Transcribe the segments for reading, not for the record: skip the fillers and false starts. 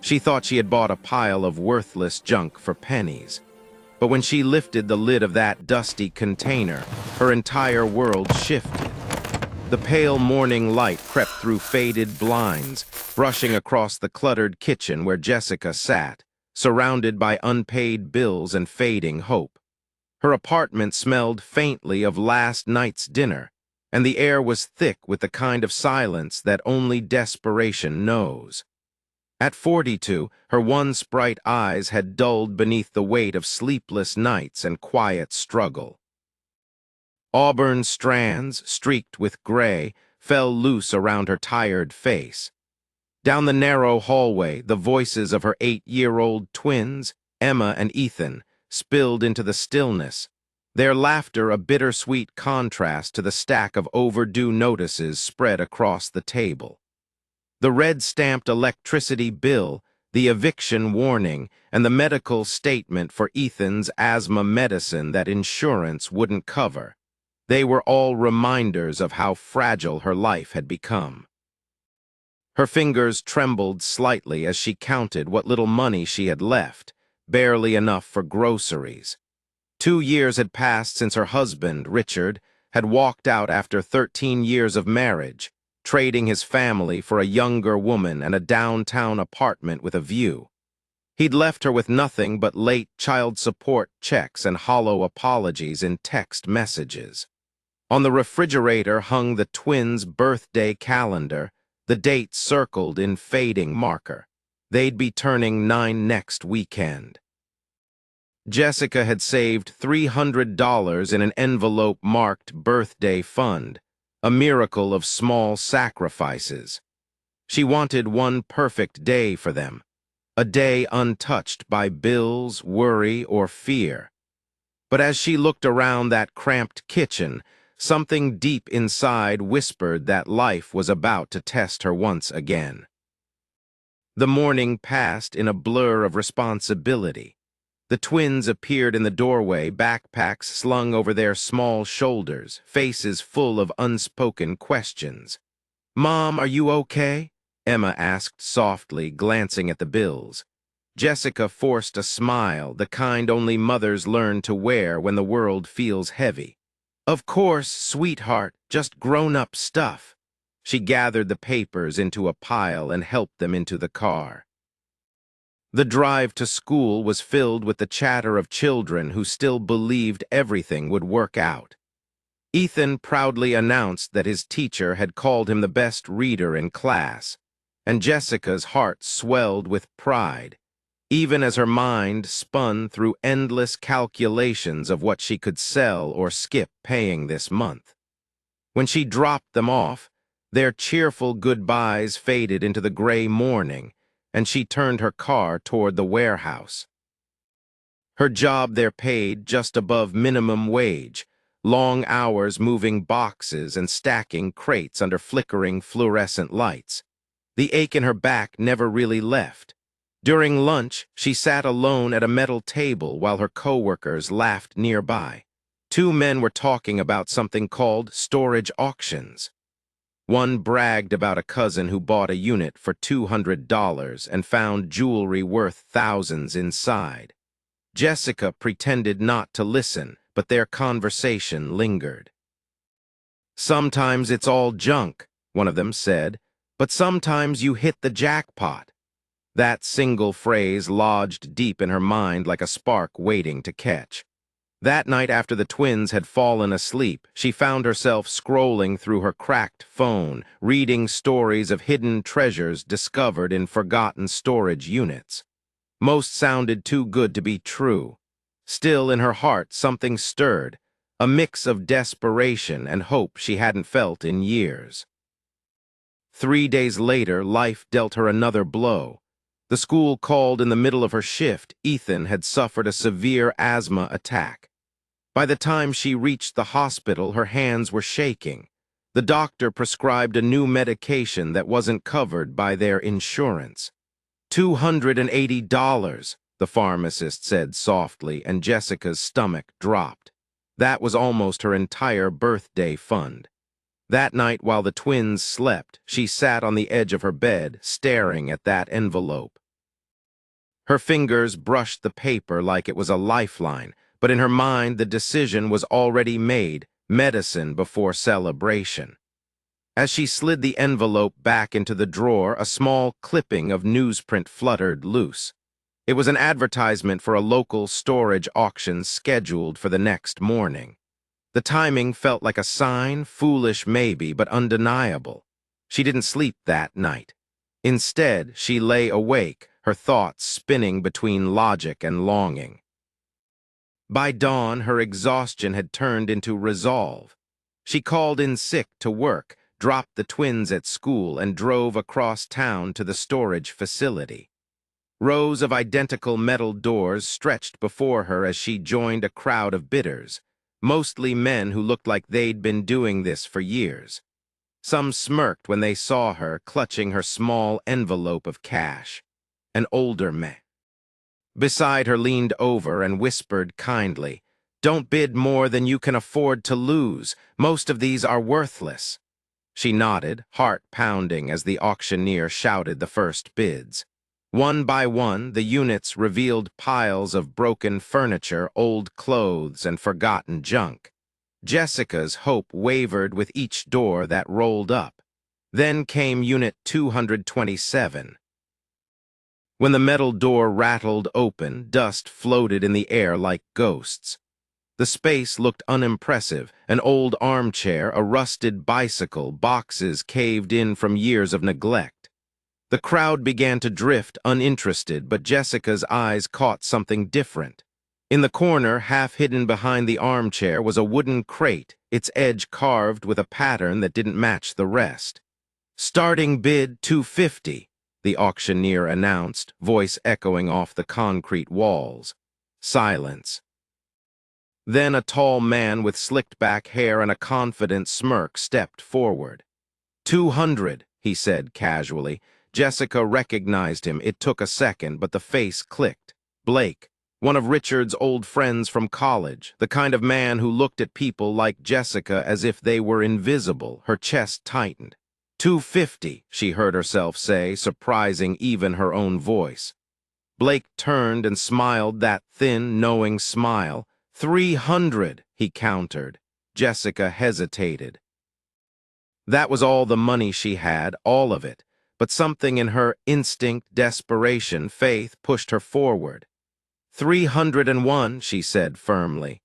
She thought she had bought a pile of worthless junk for pennies. But when she lifted the lid of that dusty container, her entire world shifted. The pale morning light crept through faded blinds, brushing across the cluttered kitchen where Jessica sat, surrounded by unpaid bills and fading hope. Her apartment smelled faintly of last night's dinner, and the air was thick with the kind of silence that only desperation knows. At 42, her once bright eyes had dulled beneath the weight of sleepless nights and quiet struggle. Auburn strands, streaked with gray, fell loose around her tired face. Down the narrow hallway, the voices of her 8-year-old twins, Emma and Ethan, spilled into the stillness, their laughter a bittersweet contrast to the stack of overdue notices spread across the table. The red-stamped electricity bill, the eviction warning, and the medical statement for Ethan's asthma medicine that insurance wouldn't cover. They were all reminders of how fragile her life had become. Her fingers trembled slightly as she counted what little money she had left, barely enough for groceries. 2 years had passed since her husband, Richard, had walked out after 13 years of marriage, trading his family for a younger woman and a downtown apartment with a view. He'd left her with nothing but late child support checks and hollow apologies in text messages. On the refrigerator hung the twins' birthday calendar, the date circled in fading marker. They'd be turning 9 next weekend. Jessica had saved $300 in an envelope marked birthday fund, a miracle of small sacrifices. She wanted one perfect day for them, a day untouched by bills, worry, or fear. But as she looked around that cramped kitchen, something deep inside whispered that life was about to test her once again. The morning passed in a blur of responsibility. The twins appeared in the doorway, backpacks slung over their small shoulders, faces full of unspoken questions. "Mom, are you okay?" Emma asked softly, glancing at the bills. Jessica forced a smile, the kind only mothers learn to wear when the world feels heavy. "Of course, sweetheart, just grown-up stuff." She gathered the papers into a pile and helped them into the car. The drive to school was filled with the chatter of children who still believed everything would work out. Ethan proudly announced that his teacher had called him the best reader in class, and Jessica's heart swelled with pride, even as her mind spun through endless calculations of what she could sell or skip paying this month. When she dropped them off, their cheerful goodbyes faded into the gray morning, and she turned her car toward the warehouse. Her job there paid just above minimum wage, long hours moving boxes and stacking crates under flickering fluorescent lights. The ache in her back never really left. During lunch, she sat alone at a metal table while her coworkers laughed nearby. 2 men were talking about something called storage auctions. One bragged about a cousin who bought a unit for $200 and found jewelry worth thousands inside. Jessica pretended not to listen, but their conversation lingered. "Sometimes it's all junk," one of them said, "but sometimes you hit the jackpot." That single phrase lodged deep in her mind like a spark waiting to catch. That night after the twins had fallen asleep, she found herself scrolling through her cracked phone, reading stories of hidden treasures discovered in forgotten storage units. Most sounded too good to be true. Still, in her heart, something stirred, a mix of desperation and hope she hadn't felt in years. 3 days later, life dealt her another blow. The school called in the middle of her shift. Ethan had suffered a severe asthma attack. By the time she reached the hospital, her hands were shaking. The doctor prescribed a new medication that wasn't covered by their insurance. $280, the pharmacist said softly, and Jessica's stomach dropped. That was almost her entire birthday fund. That night, while the twins slept, she sat on the edge of her bed, staring at that envelope. Her fingers brushed the paper like it was a lifeline, but in her mind the decision was already made, medicine before celebration. As she slid the envelope back into the drawer, a small clipping of newsprint fluttered loose. It was an advertisement for a local storage auction scheduled for the next morning. The timing felt like a sign, foolish maybe, but undeniable. She didn't sleep that night. Instead, she lay awake, her thoughts spinning between logic and longing. By dawn, her exhaustion had turned into resolve. She called in sick to work, dropped the twins at school, and drove across town to the storage facility. Rows of identical metal doors stretched before her as she joined a crowd of bidders, mostly men who looked like they'd been doing this for years. Some smirked when they saw her, clutching her small envelope of cash. An older man beside her leaned over and whispered kindly, "Don't bid more than you can afford to lose. Most of these are worthless." She nodded, heart pounding as the auctioneer shouted the first bids. One by one, the units revealed piles of broken furniture, old clothes, and forgotten junk. Jessica's hope wavered with each door that rolled up. Then came Unit 227. When the metal door rattled open, dust floated in the air like ghosts. The space looked unimpressive: an old armchair, a rusted bicycle, boxes caved in from years of neglect. The crowd began to drift, uninterested, but Jessica's eyes caught something different. In the corner, half hidden behind the armchair, was a wooden crate, its edge carved with a pattern that didn't match the rest. "Starting bid $250, the auctioneer announced, voice echoing off the concrete walls. Silence. Then a tall man with slicked-back hair and a confident smirk stepped forward. "200, he said casually. Jessica recognized him. It took a second, but the face clicked. Blake, one of Richard's old friends from college, the kind of man who looked at people like Jessica as if they were invisible. Her chest tightened. "250, she heard herself say, surprising even her own voice. Blake turned and smiled that thin, knowing smile. "300, he countered. Jessica hesitated. That was all the money she had, all of it, but something in her instinct, desperation, faith pushed her forward. "301, she said firmly.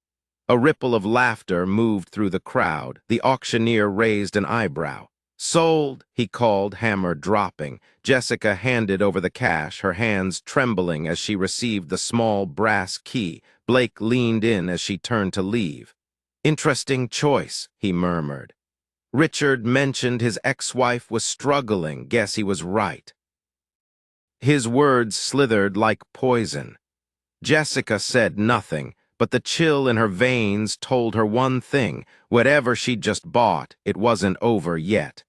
A ripple of laughter moved through the crowd. The auctioneer raised an eyebrow. "Sold," he called, hammer dropping. Jessica handed over the cash, her hands trembling as she received the small brass key. Blake leaned in as she turned to leave. "Interesting choice," he murmured. "Richard mentioned his ex-wife was struggling. Guess he was right." His words slithered like poison. Jessica said nothing, but the chill in her veins told her one thing: whatever she'd just bought, it wasn't over yet.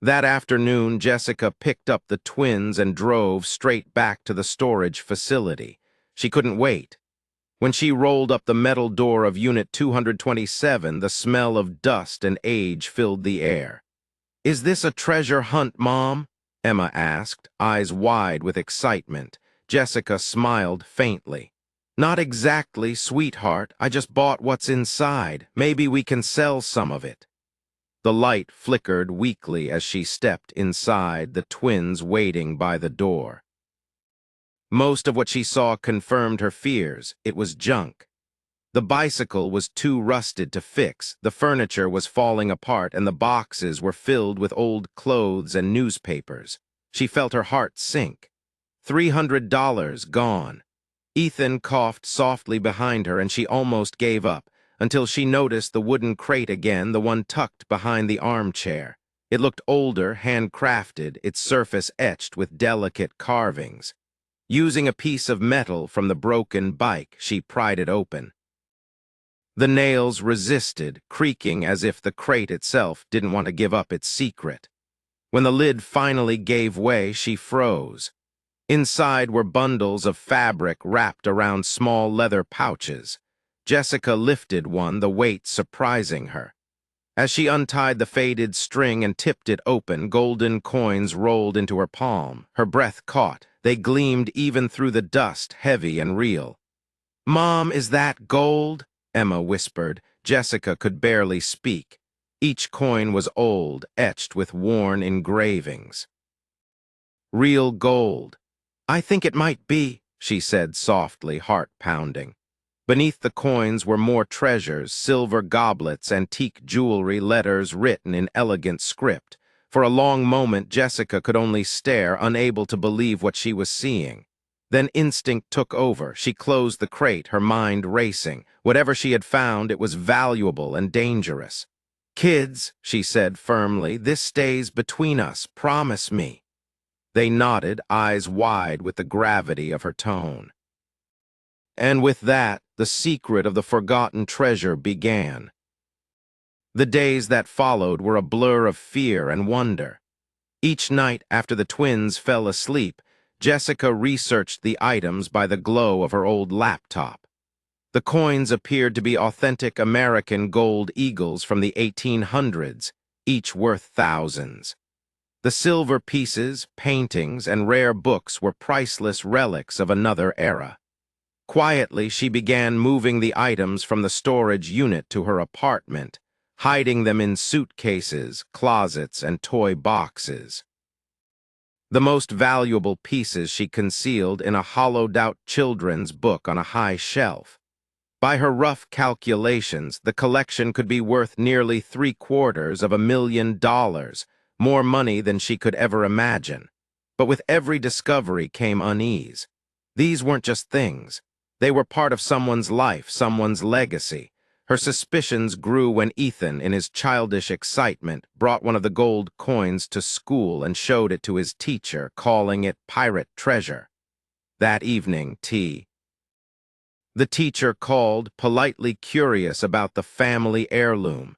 That afternoon, Jessica picked up the twins and drove straight back to the storage facility. She couldn't wait. When she rolled up the metal door of Unit 227, the smell of dust and age filled the air. "Is this a treasure hunt, Mom?" Emma asked, eyes wide with excitement. Jessica smiled faintly. "Not exactly, sweetheart. I just bought what's inside. Maybe we can sell some of it." The light flickered weakly as she stepped inside, the twins waiting by the door. Most of what she saw confirmed her fears. It was junk. The bicycle was too rusted to fix, the furniture was falling apart, and the boxes were filled with old clothes and newspapers. She felt her heart sink. $300 gone. Ethan coughed softly behind her, and she almost gave up, until she noticed the wooden crate again, the one tucked behind the armchair. It looked older, handcrafted, its surface etched with delicate carvings. Using a piece of metal from the broken bike, she pried it open. The nails resisted, creaking as if the crate itself didn't want to give up its secret. When the lid finally gave way, she froze. Inside were bundles of fabric wrapped around small leather pouches. Jessica lifted one, the weight surprising her. As she untied the faded string and tipped it open, golden coins rolled into her palm. Her breath caught. They gleamed even through the dust, heavy and real. "Mom, is that gold?" Emma whispered. Jessica could barely speak. Each coin was old, etched with worn engravings. "Real gold. I think it might be," she said softly, heart pounding. Beneath the coins were more treasures, silver goblets, antique jewelry, letters written in elegant script. For a long moment, Jessica could only stare, unable to believe what she was seeing. Then instinct took over. She closed the crate, her mind racing. Whatever she had found, it was valuable and dangerous. "Kids," she said firmly, "this stays between us. Promise me." They nodded, eyes wide with the gravity of her tone. And with that, the secret of the forgotten treasure began. The days that followed were a blur of fear and wonder. Each night after the twins fell asleep, Jessica researched the items by the glow of her old laptop. The coins appeared to be authentic American gold eagles from the 1800s, each worth thousands. The silver pieces, paintings, and rare books were priceless relics of another era. Quietly, she began moving the items from the storage unit to her apartment, hiding them in suitcases, closets, and toy boxes. The most valuable pieces she concealed in a hollowed-out children's book on a high shelf. By her rough calculations, the collection could be worth nearly $750,000, more money than she could ever imagine. But with every discovery came unease. These weren't just things. They were part of someone's life, someone's legacy. Her suspicions grew when Ethan, in his childish excitement, brought one of the gold coins to school and showed it to his teacher, calling it pirate treasure. That evening, the teacher called, politely curious about the family heirloom.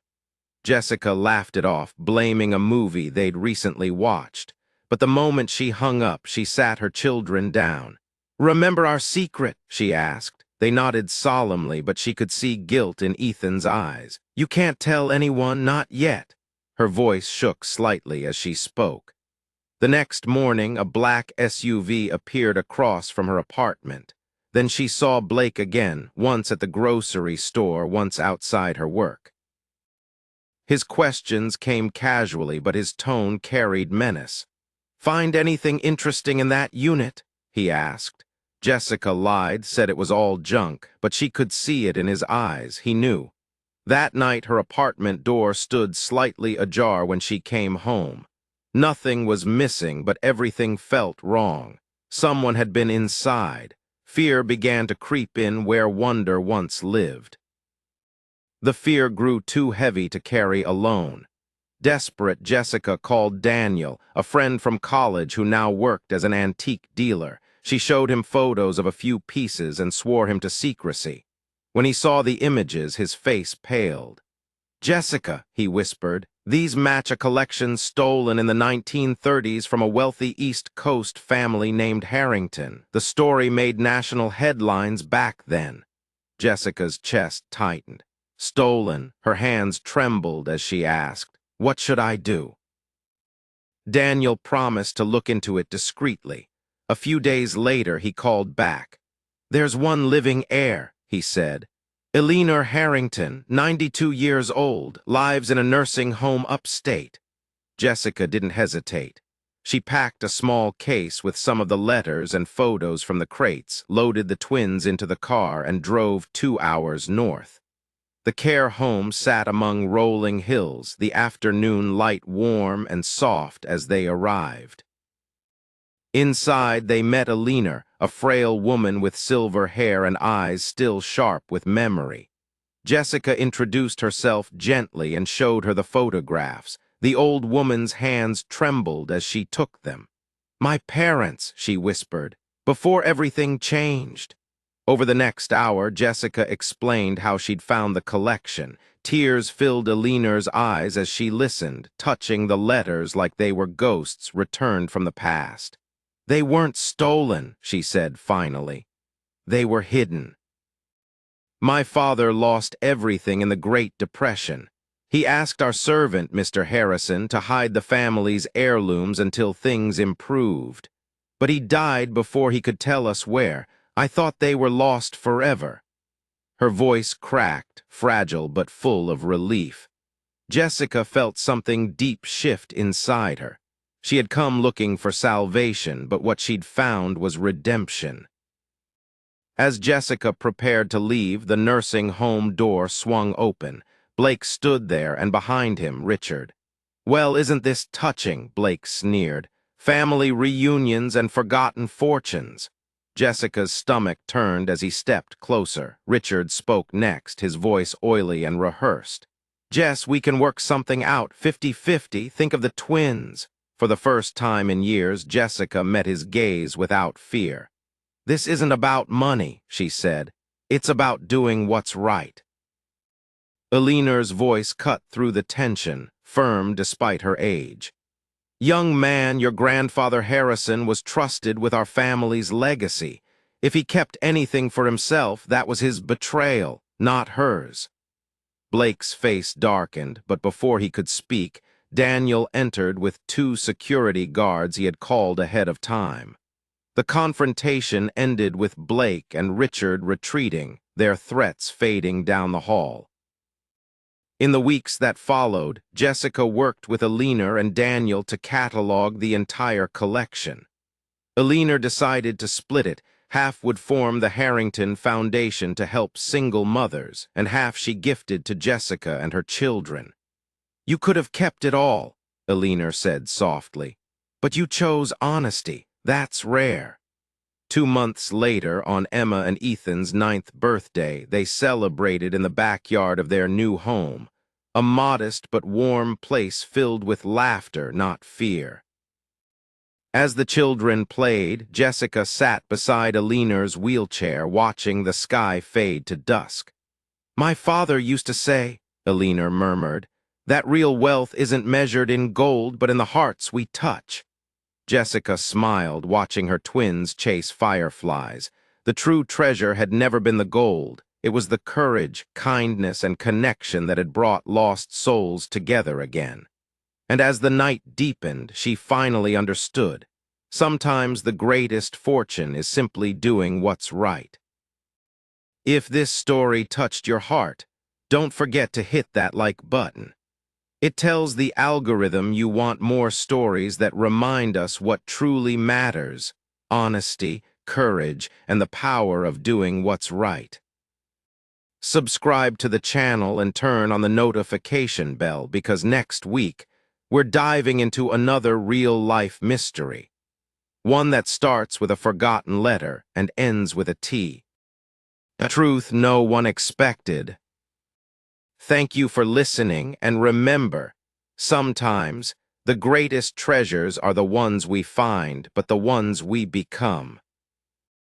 Jessica laughed it off, blaming a movie they'd recently watched. But the moment she hung up, she sat her children down. "Remember our secret?" she asked. They nodded solemnly, but she could see guilt in Ethan's eyes. "You can't tell anyone, not yet." Her voice shook slightly as she spoke. The next morning, a black SUV appeared across from her apartment. Then she saw Blake again, once at the grocery store, once outside her work. His questions came casually, but his tone carried menace. "Find anything interesting in that unit?" he asked. Jessica lied, said it was all junk, but she could see it in his eyes. He knew. That night, her apartment door stood slightly ajar when she came home. Nothing was missing, but everything felt wrong. Someone had been inside. Fear began to creep in where wonder once lived. The fear grew too heavy to carry alone. Desperate, Jessica called Daniel, a friend from college who now worked as an antique dealer. She showed him photos of a few pieces and swore him to secrecy. When he saw the images, his face paled. "Jessica," he whispered, "these match a collection stolen in the 1930s from a wealthy East Coast family named Harrington. The story made national headlines back then." Jessica's chest tightened. Stolen, her hands trembled as she asked, "What should I do?" Daniel promised to look into it discreetly. A few days later, he called back. "There's one living heir," he said. "Eleanor Harrington, 92 years old, lives in a nursing home upstate." Jessica didn't hesitate. She packed a small case with some of the letters and photos from the crates, loaded the twins into the car, and drove 2 hours north. The care home sat among rolling hills, the afternoon light warm and soft as they arrived. Inside, they met Eleanor, a frail woman with silver hair and eyes still sharp with memory. Jessica introduced herself gently and showed her the photographs. The old woman's hands trembled as she took them. "My parents," she whispered, "before everything changed." Over the next hour, Jessica explained how she'd found the collection. Tears filled Eleanor's eyes as she listened, touching the letters like they were ghosts returned from the past. "They weren't stolen," she said finally. "They were hidden. My father lost everything in the Great Depression. He asked our servant, Mr. Harrison, to hide the family's heirlooms until things improved. But he died before he could tell us where. I thought they were lost forever." Her voice cracked, fragile but full of relief. Jessica felt something deep shift inside her. She had come looking for salvation, but what she'd found was redemption. As Jessica prepared to leave, the nursing home door swung open. Blake stood there, and behind him, Richard. "Well, isn't this touching?" Blake sneered. "Family reunions and forgotten fortunes." Jessica's stomach turned as he stepped closer. Richard spoke next, his voice oily and rehearsed. "Jess, we can work something out, 50-50. Think of the twins." For the first time in years, Jessica met his gaze without fear. "This isn't about money," she said. "It's about doing what's right." Eleanor's voice cut through the tension, firm despite her age. "Young man, your grandfather Harrison was trusted with our family's legacy. If he kept anything for himself, that was his betrayal, not hers." Blake's face darkened, but before he could speak, Daniel entered with 2 security guards he had called ahead of time. The confrontation ended with Blake and Richard retreating, their threats fading down the hall. In the weeks that followed, Jessica worked with Eleanor and Daniel to catalog the entire collection. Eleanor decided to split it. Half would form the Harrington Foundation to help single mothers, and half she gifted to Jessica and her children. "You could have kept it all," Eleanor said softly. "But you chose honesty. That's rare." 2 months later, on Emma and Ethan's 9th birthday, they celebrated in the backyard of their new home, a modest but warm place filled with laughter, not fear. As the children played, Jessica sat beside Eleanor's wheelchair, watching the sky fade to dusk. "My father used to say," Eleanor murmured, "that real wealth isn't measured in gold but in the hearts we touch." Jessica smiled, watching her twins chase fireflies. The true treasure had never been the gold. It was the courage, kindness, and connection that had brought lost souls together again. And as the night deepened, she finally understood. Sometimes the greatest fortune is simply doing what's right. If this story touched your heart, don't forget to hit that like button. It tells the algorithm you want more stories that remind us what truly matters: honesty, courage, and the power of doing what's right. Subscribe to the channel and turn on the notification bell, because next week, we're diving into another real-life mystery. One that starts with a forgotten letter and ends with a T. A truth no one expected. Thank you for listening, and remember, sometimes the greatest treasures are the ones we find, but the ones we become.